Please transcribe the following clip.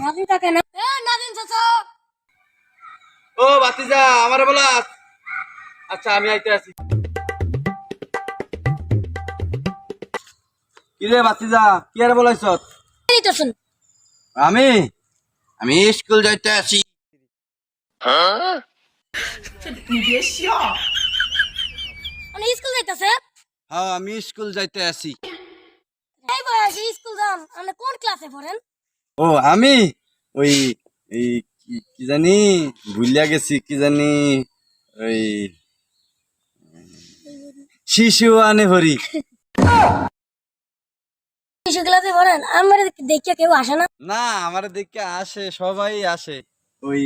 নাদিন থাকে না নাদিন চাচা ও ভাতিজা আমারে বলা। আচ্ছা আমি আইতে আছি। কি রে ভাতিজা কি আরে বলাইছ? এই তো শুন আমি আমি স্কুল যাইতে আছি। মানে স্কুল যাইতাছে হ্যাঁ আমি স্কুল যাইতে আছি। এই বয়সে স্কুল যান মানে কোন ক্লাসে পড়েন ও আমি ওই এই কি জানি ভুলিয়া গেছি কি জানি ওই শিশু আনে হরি। শিশু ক্লাসে পড়েন আমার দেখিয়া কেউ আসে না না আমার দিকে আসে সবাই আসে ওই